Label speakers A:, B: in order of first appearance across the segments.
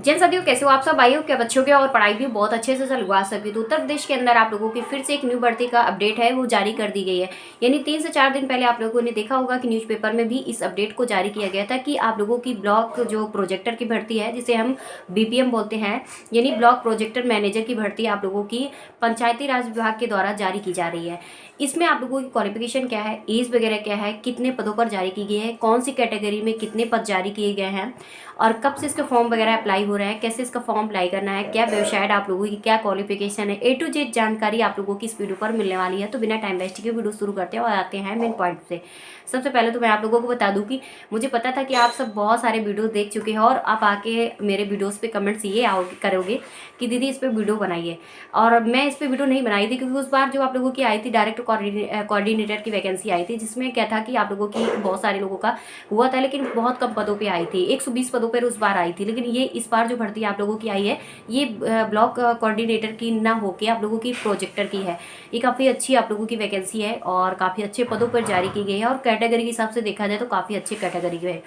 A: जैन साथियों, कैसे हो आप सब? आई हो क्या बच्चों के और पढ़ाई भी बहुत अच्छे से चल रहा सके। तो उत्तर प्रदेश के अंदर आप लोगों की फिर से एक न्यू भर्ती का अपडेट है वो जारी कर दी गई है। यानी 3 से 4 दिन पहले आप लोगों ने देखा होगा कि न्यूज़पेपर में भी इस अपडेट को जारी किया गया था कि आप लोगों की ब्लॉक जो प्रोजेक्टर की भर्ती है, जिसे हम BPM बोलते हैं, यानी ब्लॉक प्रोजेक्टर मैनेजर की भर्ती आप लोगों की पंचायती राज विभाग के द्वारा जारी की जा रही है। इसमें आप लोगों की क्वालिफिकेशन क्या है, एज वगैरह क्या है, कितने पदों पर जारी की गई है, कौन सी कैटेगरी में कितने पद जारी किए गए हैं और कब से इसके फॉर्म वगैरह अप्लाई हो रहे हैं, कैसे इसका फॉर्म अप्लाई करना है, क्या वेबसाइट आप लोगों की क्या क्वालिफिकेशन है, A to Z जानकारी आप लोगों की इस वीडियो पर मिलने वाली है। तो बिना टाइम वेस्ट के वीडियो शुरू करते हैं और आते हैं मेन पॉइंट से। सबसे पहले तो मैं आप लोगों को बता दूं कि मुझे पता था कि आप सब बहुत सारे वीडियो देख चुके हैं और आप आके मेरे वीडियोस पे कमेंट्स ये करोगे कि दीदी इस पर वीडियो बनाइए। और मैं इस पर वीडियो नहीं बनाई थी क्योंकि उस बार जो आप लोगों की आई थी डायरेक्ट कोऑर्डिनेटर की वैकेंसी आई थी, जिसमें क्या था कि आप लोगों की बहुत सारे लोगों का हुआ था, लेकिन बहुत कम पदों पे आई थी, 120 पदों पर उस बार आई थी। लेकिन ये इस बार जो भर्ती आप लोगों की आई है, ये ब्लॉक कोऑर्डिनेटर की ना होके आप लोगों की प्रोजेक्टर की है। ये काफ़ी अच्छी आप लोगों की वैकेंसी है और काफ़ी अच्छे पदों पर जारी की गई है और कैटेगरी के हिसाब से देखा जाए तो काफ़ी अच्छी कैटेगरी है।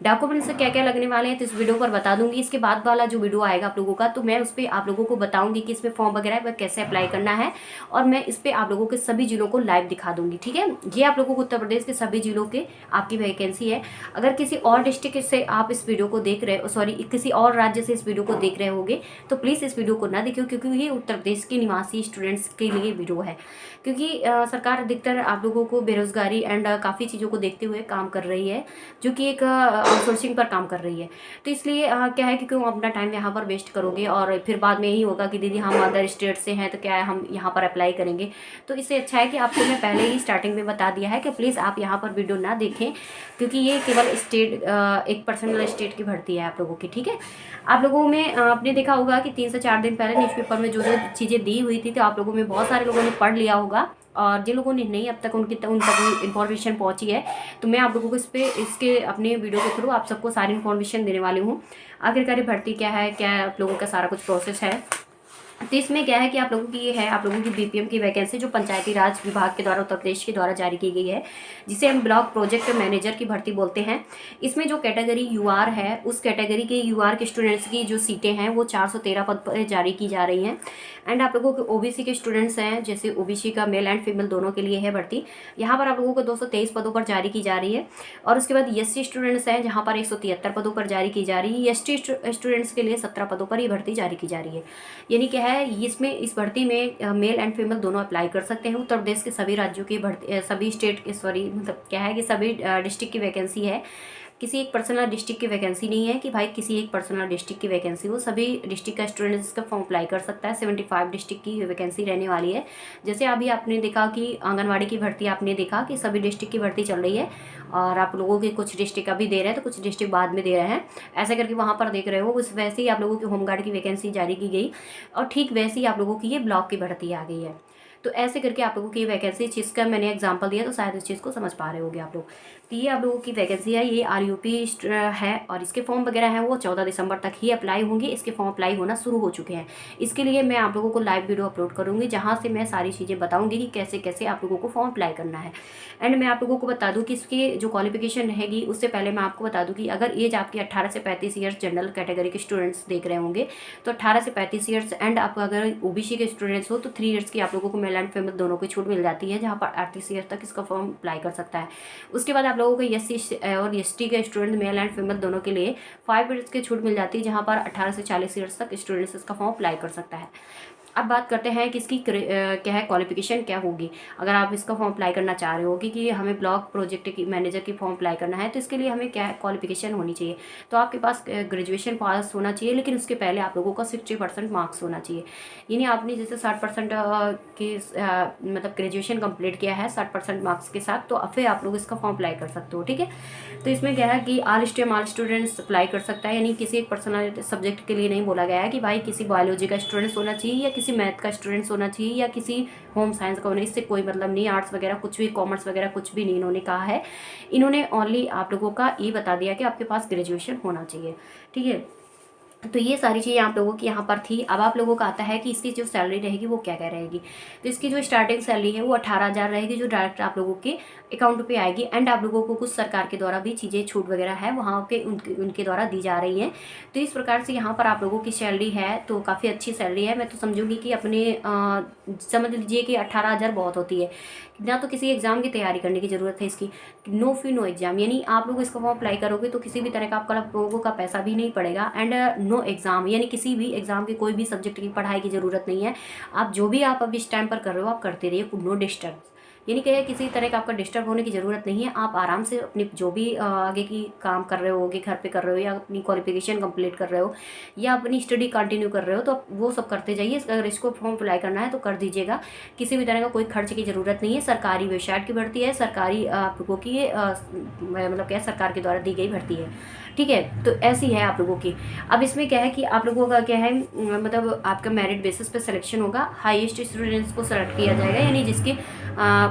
A: डॉक्यूमेंट्स क्या क्या लगने वाले हैं तो इस वीडियो पर बता दूंगी। इसके बाद वाला जो वीडियो आएगा आप लोगों का, तो मैं उस पर आप लोगों को बताऊंगी कि इसमें फॉर्म वगैरह वह कैसे अप्लाई करना है और मैं इस पर आप लोगों के सभी जिलों को लाइव दिखा दूंगी। ठीक है, ये आप लोगों को उत्तर प्रदेश के सभी जिलों के आपकी वैकेंसी है। अगर किसी और डिस्ट्रिक्ट से आप इस वीडियो को देख रहे हो, सॉरी किसी और राज्य से इस वीडियो को देख रहे होगे, तो प्लीज़ इस वीडियो को ना देखिए क्योंकि ये उत्तर प्रदेश के निवासी स्टूडेंट्स के लिए वीडियो है। क्योंकि सरकार अधिकतर आप लोगों को बेरोजगारी एंड काफ़ी चीज़ों को देखते हुए काम कर रही है, जो कि एक आउटसोर्सिंग पर काम कर रही है। तो इसलिए क्या है कि क्यों अपना टाइम यहाँ पर वेस्ट करोगे और फिर बाद में यही होगा कि दीदी हम अदर स्टेट से हैं तो क्या है हम यहाँ पर अप्लाई करेंगे। तो इससे अच्छा है कि आपको मैं पहले ही स्टार्टिंग में बता दिया है कि प्लीज़ आप यहाँ पर वीडियो ना देखें क्योंकि ये केवल स्टेट एक पर्सनल स्टेट की भर्ती है आप लोगों की। ठीक है, आप लोगों में आपने देखा होगा कि 3 से 4 दिन पहले न्यूज़पेपर में जो जो चीज़ें दी हुई थी तो आप लोगों में बहुत सारे लोगों ने पढ़ लिया होगा और जिन लोगों ने नहीं अब तक उन तक इन्फॉर्मेशन पहुंची है, तो मैं आप लोगों को इसके अपने वीडियो के थ्रू आप सबको सारी इन्फॉर्मेशन देने वाली हूँ। आखिरकार ये भर्ती क्या है, क्या आप लोगों का सारा कुछ प्रोसेस है। तो इसमें क्या है कि आप लोगों की ये है आप लोगों की BPM की वैकेंसी जो पंचायती राज विभाग के द्वारा उत्तर प्रदेश के द्वारा जारी की गई है, जिसे हम ब्लॉक प्रोजेक्ट मैनेजर की भर्ती बोलते हैं। इसमें जो कैटेगरी UR है, उस कैटेगरी के UR के स्टूडेंट्स की जो सीटें हैं वो 413 पद पर जारी की जा रही हैं। एंड आप लोगों के OBC के स्टूडेंट्स हैं, जैसे OBC का मेल एंड फीमेल दोनों के लिए है भर्ती, यहाँ पर आप लोगों को 223 पदों पर जारी की जा रही है। और उसके बाद SC स्टूडेंट्स हैं जहाँ पर 173 पदों पर जारी की जा रही है। ST स्टूडेंट्स के लिए 17 पदों पर ये भर्ती जारी की जा रही है। यानी क्या है, इसमें इस भर्ती में मेल एंड फीमेल दोनों अप्लाई कर सकते हैं। उत्तर प्रदेश के सभी राज्यों की भर्ती, सभी स्टेट के, सॉरी मतलब क्या है कि सभी डिस्ट्रिक्ट की वैकेंसी है। किसी एक पर्सनल डिस्ट्रिक्ट की वैकेंसी नहीं है कि भाई किसी एक पर्सनल डिस्ट्रिक्ट की वैकेंसी हो, सभी डिस्ट्रिक्ट का स्टूडेंट इसका फॉर्म अप्लाई कर सकता है। 75 डिस्ट्रिक्ट की वैकेंसी रहने वाली है। जैसे अभी आपने देखा कि आंगनवाड़ी की भर्ती आपने देखा कि सभी डिस्ट्रिक्ट की भर्ती चल रही है और आप लोगों के कुछ डिस्ट्रिक्ट अभी दे रहे हैं तो कुछ डिस्ट्रिक्ट बाद में दे रहे हैं, ऐसे करके वहाँ पर देख रहे हो। उस वैसे ही आप लोगों की होमगार्ड की वैकेंसी जारी की गई और ठीक वैसे ही आप लोगों की ये ब्लॉक की भर्ती आ गई है। तो ऐसे करके आप लोगों की वैकेंसी, चीज़ का मैंने एग्जांपल दिया तो शायद इस चीज़ को समझ पा रहे होगे आप लोग। तो ये आप लोगों की वैकेंसी है, ये RUP है और इसके फॉर्म वगैरह हैं वो 14 दिसंबर तक ही अप्लाई होंगे। इसके फॉर्म अप्लाई होना शुरू हो चुके हैं। इसके लिए मैं आप लोगों को लाइव वीडियो अपलोड करूँगी जहाँ से मैं सारी चीज़ें बताऊँगी कि कैसे कैसे आप लोगों को फॉर्म अप्लाई करना है। एंड मैं आप लोगों को बता दूँ कि इसकी जो क्वालिफिकेशन रहेगी, उससे पहले मैं आपको बता दूँ कि अगर एज आपकी 18 से 35 ईयर्स जनरल कैटेगरी के स्टूडेंट्स देख रहे होंगे तो 18 से 35 ईयर्स, एंड आप अगर OBC के स्टूडेंट्स हो तो 3 ईयर्स की आप लोगों को मेल एंड फीमेल दोनों की छूट मिल जाती है, जहाँ पर 38 ईयर्स तक इसका फॉर्म अप्लाई कर सकता है। उसके बाद आप लोगों को SC और ST के स्टूडेंट मेल एंड फीमेल दोनों के लिए 5 ईयर्स की छूट मिल जाती है, जहाँ पर 18 से 40 ईयर्स तक स्टूडेंट्स इसका फॉर्म अप्लाई कर सकता है। अब बात करते हैं कि इसकी क्या है क्वालिफिकेशन क्या होगी। अगर आप इसका फॉर्म अप्लाई करना चाह रहे होगी कि हमें ब्लॉक प्रोजेक्ट की मैनेजर की फॉर्म अप्लाई करना है, तो इसके लिए हमें क्या है क्वालिफिकेशन होनी चाहिए। तो आपके पास ग्रेजुएशन पास होना चाहिए, लेकिन उसके पहले आप लोगों का 60% मार्क्स होना चाहिए। यानी आपने जैसे 60% की मतलब ग्रेजुएशन कंप्लीट किया है 60% मार्क्स के साथ, तो फिर आप लोग इसका फॉर्म अप्लाई कर सकते हो। ठीक है, तो इसमें क्या है कि ऑल स्टूडेंट्स अप्लाई कर सकता है। यानी किसी एक पर्सनल सब्जेक्ट के लिए नहीं बोला गया है कि भाई किसी बायोलॉजी का स्टूडेंट्स होना चाहिए या किसी मैथ का स्टूडेंट्स होना चाहिए या किसी होम साइंस का होना, इससे कोई मतलब नहीं, आर्ट्स वगैरह कुछ भी, कॉमर्स वगैरह कुछ भी नहीं इन्होंने कहा है। इन्होंने ओनली आप लोगों का ये बता दिया कि आपके पास ग्रेजुएशन होना चाहिए। ठीक है, तो ये सारी चीज़ें आप लोगों की यहाँ पर थी। अब आप लोगों का आता है कि इसकी जो सैलरी रहेगी वो क्या क्या रहेगी। तो इसकी जो स्टार्टिंग सैलरी है वो 18,000 रहेगी, जो डायरेक्ट आप लोगों के अकाउंट पे आएगी। एंड आप लोगों को कुछ सरकार के द्वारा भी चीज़ें छूट वगैरह है वहाँ के उनके द्वारा दी जा रही हैं। तो इस प्रकार से यहाँ पर आप लोगों की सैलरी है तो काफ़ी अच्छी सैलरी है। मैं तो समझूंगी कि अपने समझ लीजिए कि 18,000 बहुत होती है। ना तो किसी एग्ज़ाम की तैयारी करने की ज़रूरत है इसकी, नो फी नो एग्ज़ाम, यानी आप लोग इसका फॉर्म अप्लाई करोगे तो किसी भी तरह का आपका लोगों का पैसा भी नहीं पड़ेगा। एंड नो एग्ज़ाम, यानी किसी भी एग्ज़ाम की कोई भी सब्जेक्ट की पढ़ाई की ज़रूरत नहीं है। आप जो भी आप अब इस टाइम पर कर रहे हो आप करते रहिए, नो डिस्टर्ब, यानी कि किसी तरह का आपका डिस्टर्ब होने की ज़रूरत नहीं है। आप आराम से अपनी जो भी आगे की काम कर रहे होगे, घर पे कर रहे हो या अपनी क्वालिफिकेशन कंप्लीट कर रहे हो या अपनी स्टडी कंटिन्यू कर रहे हो, तो आप वो सब करते जाइए। अगर इसको फॉर्म अप्लाई करना है तो कर दीजिएगा, किसी भी तरह का कोई खर्च की ज़रूरत नहीं है। सरकारी वेबसाइट की भर्ती है, सरकारी आप लोगों की मतलब क्या सरकार के द्वारा दी गई भर्ती है, ठीक है। तो ऐसी है आप लोगों की। अब इसमें क्या है कि आप लोगों का क्या है, मतलब आपका मेरिट बेसिस पे सिलेक्शन होगा। हाईएस्ट स्टूडेंट्स को सेलेक्ट किया जाएगा, यानी जिसके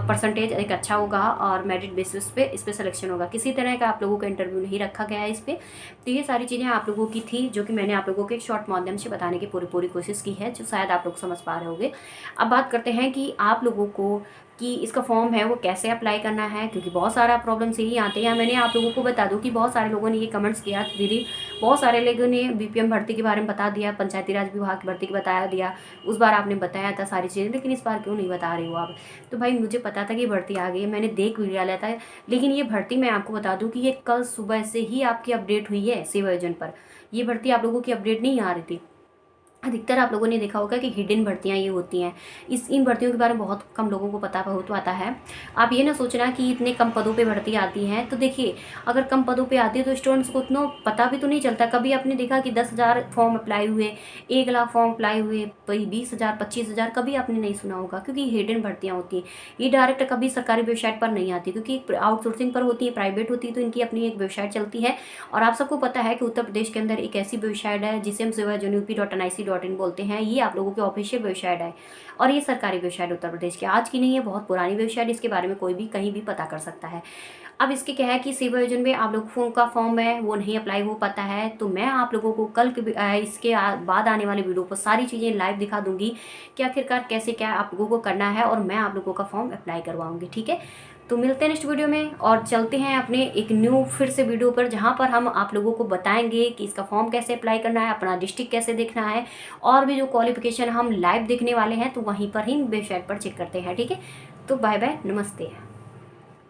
A: परसेंटेज एक अच्छा होगा और मेरिट बेसिस पे इस पर सिलेक्शन होगा। किसी तरह का आप लोगों का इंटरव्यू नहीं रखा गया है इस पर। तो ये सारी चीज़ें आप लोगों की थी जो कि मैंने आप लोगों के एक शॉर्ट माध्यम से बताने की पूरी कोशिश की है, जो शायद आप लोग समझ पा रहे होंगे। अब बात करते हैं कि आप लोगों को कि इसका फॉर्म है वो कैसे अप्लाई करना है, क्योंकि बहुत सारा प्रॉब्लम्स यही आते हैं। मैंने आप लोगों को बता दूं कि बहुत सारे लोगों ने ये कमेंट्स किया दीदी, बहुत सारे लोगों ने बीपीएम भर्ती के बारे में बता दिया, पंचायती राज विभाग की भर्ती की बता दिया, उस बार आपने बताया था सारी चीज़ें, लेकिन इस बार क्यों नहीं बता रही हो आप। तो भाई मुझे पता था कि भर्ती आ गई है, मैंने देख भी लिया था, लेकिन ये भर्ती मैं आपको बता दूँ कि ये कल सुबह से ही आपकी अपडेट हुई है सेवा योजना पर। ये भर्ती आप लोगों की अपडेट नहीं आ रही थी। अधिकतर आप लोगों ने देखा होगा कि हिडन भर्तियां ये होती हैं। इन भर्तियों के बारे में बहुत कम लोगों को पता बहुत आता है। आप ये ना सोचना कि इतने कम पदों पे भर्ती आती हैं। तो देखिए, अगर कम पदों पे आती है तो स्टूडेंट्स को उतना पता भी तो नहीं चलता। कभी आपने देखा कि 10,000 फॉर्म अप्लाई हुए, 1 लाख फॉर्म अप्लाई हुए, 20,000 25,000, कभी आपने नहीं सुना होगा, क्योंकि हिडन भर्तियाँ होती हैं। ये डायरेक्ट कभी सरकारी वेबसाइट पर नहीं आती, क्योंकि आउटसोर्सिंग पर होती है, प्राइवेट होती है, तो इनकी अपनी एक वेबसाइट चलती है। और आप सबको पता है कि उत्तर प्रदेश के अंदर एक ऐसी वेबसाइट है जिसे हम sevayojunup.nic.in बोलते हैं। ये आप लोगों की ऑफिशियल वेबसाइट है और ये सरकारी वेबसाइट उत्तर प्रदेश की आज की नहीं है, बहुत पुरानी वेबसाइट। इसके बारे में कोई भी कहीं भी पता कर सकता है। अब इसके क्या है कि सेवा योजना में आप लोगों का फॉर्म है वो नहीं अप्लाई हो पाता है, तो मैं आप लोगों को कल के इसके बाद आने वाले वीडियो पर सारी चीज़ें लाइव दिखा दूंगी कि आखिरकार कैसे क्या आप लोगों को करना है, और मैं आप लोगों का फॉर्म अप्लाई करवाऊंगी, ठीक है। तो मिलते हैं नेक्स्ट वीडियो में और चलते हैं अपने एक न्यू फिर से वीडियो पर, जहाँ पर हम आप लोगों को बताएंगे कि इसका फॉर्म कैसे अप्लाई करना है, अपना डिस्ट्रिक्ट कैसे देखना है, और भी जो क्वालिफिकेशन हम लाइव देखने वाले हैं तो वहीं पर ही वेबसाइट पर चेक करते हैं, ठीक है। तो बाय बाय, नमस्ते।